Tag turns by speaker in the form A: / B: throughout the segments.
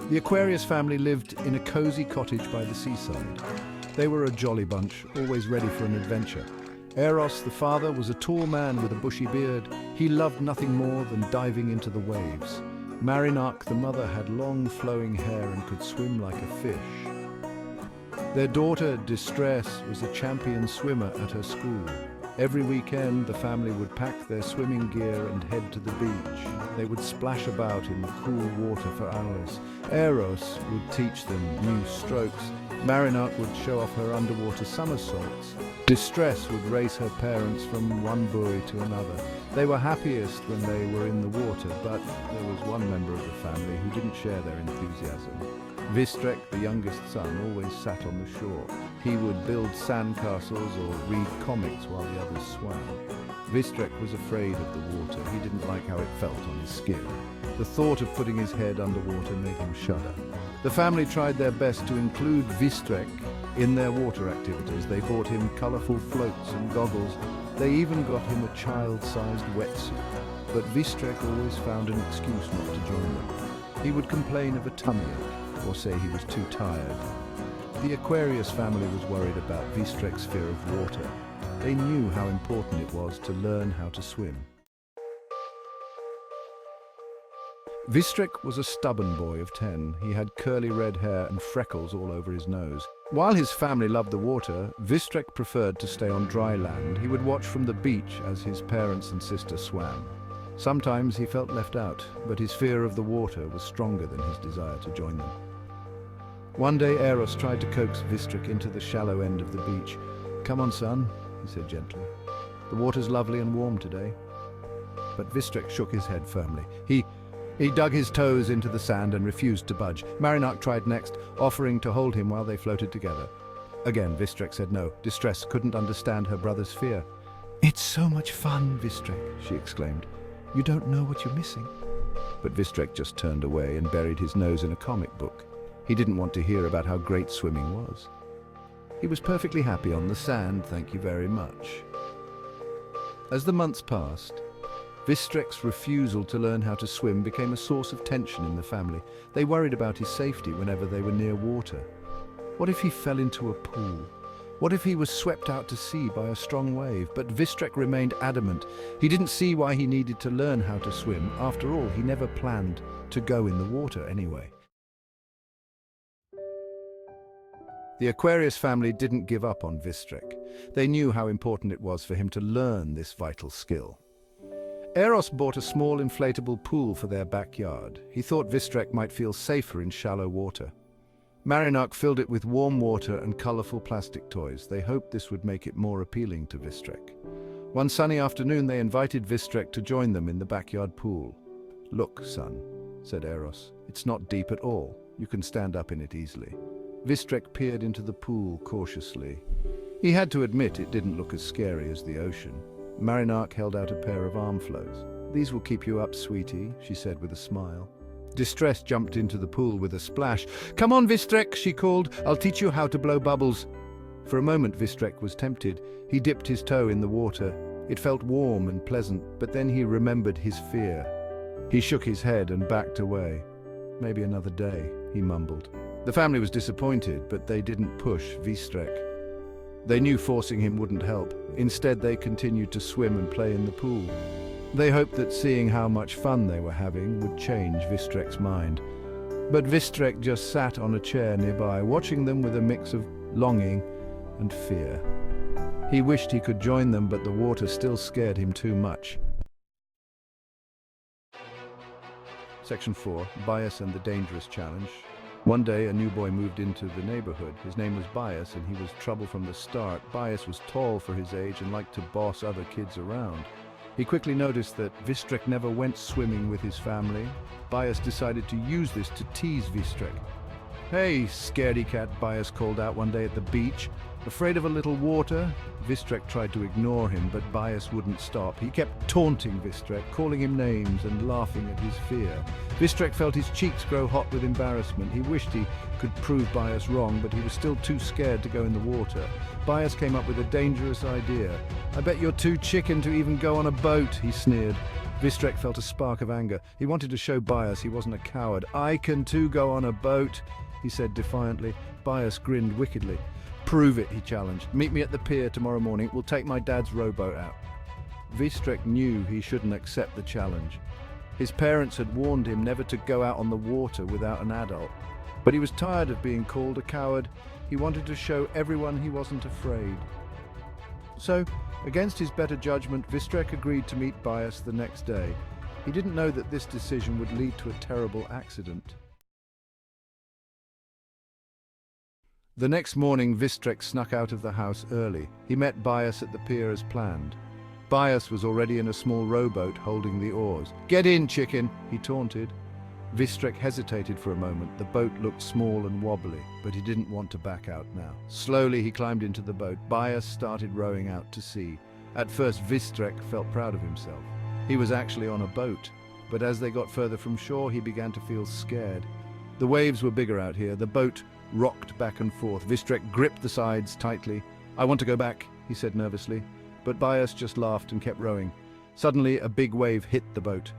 A: The Aquarius family lived in a cozy cottage by the seaside. They were a jolly bunch, always ready for an adventure. Eros, the father, was a tall man with a bushy beard. He loved nothing more than diving into the waves. Marinarch, the mother, had long flowing hair and could swim like a fish. Their daughter, Distress, was a champion swimmer at her school. Every weekend, the family would pack their swimming gear and head to the beach. They would splash about in the cool water for hours. Eros would teach them new strokes. Marinarch would show off her underwater somersaults. Distress would race her parents from one buoy to another. They were happiest when they were in the water, but there was one member of the family who didn't share their enthusiasm. Vistrek, the youngest son, always sat on the shore. He would build sandcastles or read comics while the others swam. Vistrek was afraid of the water. He didn't like how it felt on his skin. The thought of putting his head underwater made him shudder. The family tried their best to include Vistrek in their water activities. They bought him colorful floats and goggles. They even got him a child-sized wetsuit. But Vistrek always found an excuse not to join them. He would complain of a tummy ache or say he was too tired. The Aquarius family was worried about Vistrek's fear of water. They knew how important it was to learn how to swim. Vistrek was a stubborn boy of 10. He had curly red hair and freckles all over his nose. While his family loved the water, Vistrek preferred to stay on dry land. He would watch from the beach as his parents and sister swam. Sometimes he felt left out, but his fear of the water was stronger than his desire to join them. One day Eros tried to coax Vistrek into the shallow end of the beach. "Come on, son," he said gently. "The water's lovely and warm today." But Vistrek shook his head firmly. He dug his toes into the sand and refused to budge. Marinarch tried next, offering to hold him while they floated together. Again, Vistrek said no. Distress couldn't understand her brother's fear. "It's so much fun, Vistrek," she exclaimed. "You don't know what you're missing." But Vistrek just turned away and buried his nose in a comic book. He didn't want to hear about how great swimming was. He was perfectly happy on the sand, thank you very much. As the months passed, Vistrek's refusal to learn how to swim became a source of tension in the family. They worried about his safety whenever they were near water. What if he fell into a pool? What if he was swept out to sea by a strong wave? But Vistrek remained adamant. He didn't see why he needed to learn how to swim. After all, he never planned to go in the water anyway. The Aquarius family didn't give up on Vistrek. They knew how important it was for him to learn this vital skill. Eros bought a small inflatable pool for their backyard. He thought Vistrek might feel safer in shallow water. Marinarch filled it with warm water and colorful plastic toys. They hoped this would make it more appealing to Vistrek. One sunny afternoon, they invited Vistrek to join them in the backyard pool. "Look, son," said Eros, "it's not deep at all. You can stand up in it easily." Vistrek peered into the pool cautiously. He had to admit it didn't look as scary as the ocean. Marinarch held out a pair of arm floats. "These will keep you up, sweetie," she said with a smile. Distress jumped into the pool with a splash. "Come on, Vistrek," she called. "I'll teach you how to blow bubbles." For a moment, Vistrek was tempted. He dipped his toe in the water. It felt warm and pleasant, but then he remembered his fear. He shook his head and backed away. "Maybe another day," he mumbled. The family was disappointed, but they didn't push Vistrek. They knew forcing him wouldn't help. Instead, they continued to swim and play in the pool. They hoped that seeing how much fun they were having would change Vistrek's mind. But Vistrek just sat on a chair nearby, watching them with a mix of longing and fear. He wished he could join them, but the water still scared him too much. Section 4, Bias and the Dangerous Challenge. One day, a new boy moved into the neighborhood. His name was Bias, and he was trouble from the start. Bias was tall for his age and liked to boss other kids around. He quickly noticed that Vistrek never went swimming with his family. Bias decided to use this to tease Vistrek. "Hey, scaredy cat," Bias called out one day at the beach. Afraid of a little water? Vistrek tried to ignore him, but Bias wouldn't stop. He kept taunting Vistrek, calling him names and laughing at his fear. Vistrek felt his cheeks grow hot with embarrassment. He wished he could prove Bias wrong, but he was still too scared to go in the water. Bias came up with a dangerous idea. "I bet you're too chicken to even go on a boat," he sneered. Vistrek felt a spark of anger. He wanted to show Bias he wasn't a coward. "I can too go on a boat," he said defiantly. Bias grinned wickedly. "Prove it," he challenged. "Meet me at the pier tomorrow morning. We'll take my dad's rowboat out." Vistrek knew he shouldn't accept the challenge. His parents had warned him never to go out on the water without an adult. But he was tired of being called a coward. He wanted to show everyone he wasn't afraid. So, against his better judgment, Vistrek agreed to meet Bias the next day. He didn't know that this decision would lead to a terrible accident. The next morning, Vistrek snuck out of the house early. He met Bias at the pier as planned. Bias was already in a small rowboat holding the oars. "Get in, chicken," he taunted. Vistrek hesitated for a moment. The boat looked small and wobbly, but he didn't want to back out now. Slowly he climbed into the boat. Bias started rowing out to sea. At first Vistrek felt proud of himself. He was actually on a boat, but as they got further from shore he began to feel scared. The waves were bigger out here. The boat rocked back and forth. Vistrek gripped the sides tightly. "I want to go back," he said nervously, but Bias just laughed and kept rowing. Suddenly a big wave hit the boat.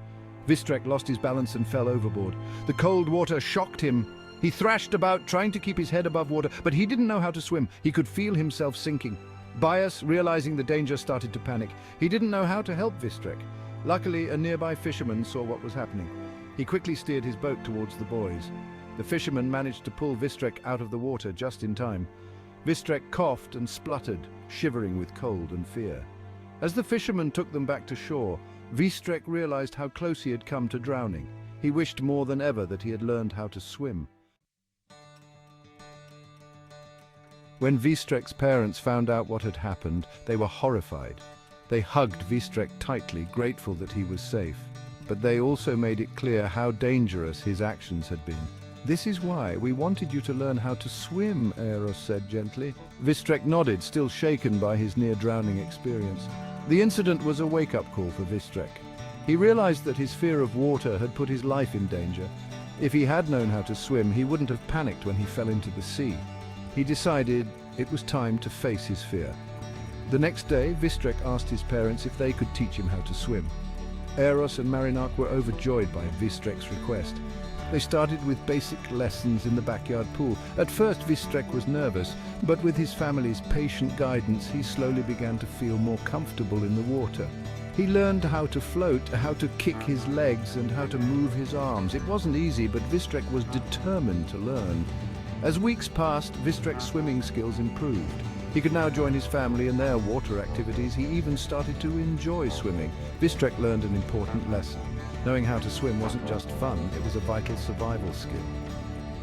A: Vistrek lost his balance and fell overboard. The cold water shocked him. He thrashed about, trying to keep his head above water, but he didn't know how to swim. He could feel himself sinking. Bias, realizing the danger, started to panic. He didn't know how to help Vistrek. Luckily, a nearby fisherman saw what was happening. He quickly steered his boat towards the boys. The fisherman managed to pull Vistrek out of the water just in time. Vistrek coughed and spluttered, shivering with cold and fear. As the fisherman took them back to shore, Vistrek realized how close he had come to drowning. He wished more than ever that he had learned how to swim. When Vistrek's parents found out what had happened, they were horrified. They hugged Vistrek tightly, grateful that he was safe. But they also made it clear how dangerous his actions had been. "This is why we wanted you to learn how to swim," Eros said gently. Vistrek nodded, still shaken by his near-drowning experience. The incident was a wake-up call for Vistrek. He realized that his fear of water had put his life in danger. If he had known how to swim, he wouldn't have panicked when he fell into the sea. He decided it was time to face his fear. The next day, Vistrek asked his parents if they could teach him how to swim. Eros and Marinak were overjoyed by Vistrek's request. They started with basic lessons in the backyard pool. At first, Vistrek was nervous, but with his family's patient guidance, he slowly began to feel more comfortable in the water. He learned how to float, how to kick his legs, and how to move his arms. It wasn't easy, but Vistrek was determined to learn. As weeks passed, Vistrek's swimming skills improved. He could now join his family in their water activities. He even started to enjoy swimming. Vistrek learned an important lesson. Knowing how to swim wasn't just fun, it was a vital survival skill.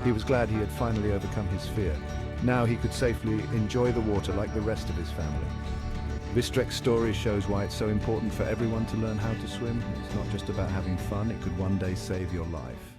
A: He was glad he had finally overcome his fear. Now he could safely enjoy the water like the rest of his family. Vistrek's story shows why it's so important for everyone to learn how to swim. It's not just about having fun, it could one day save your life.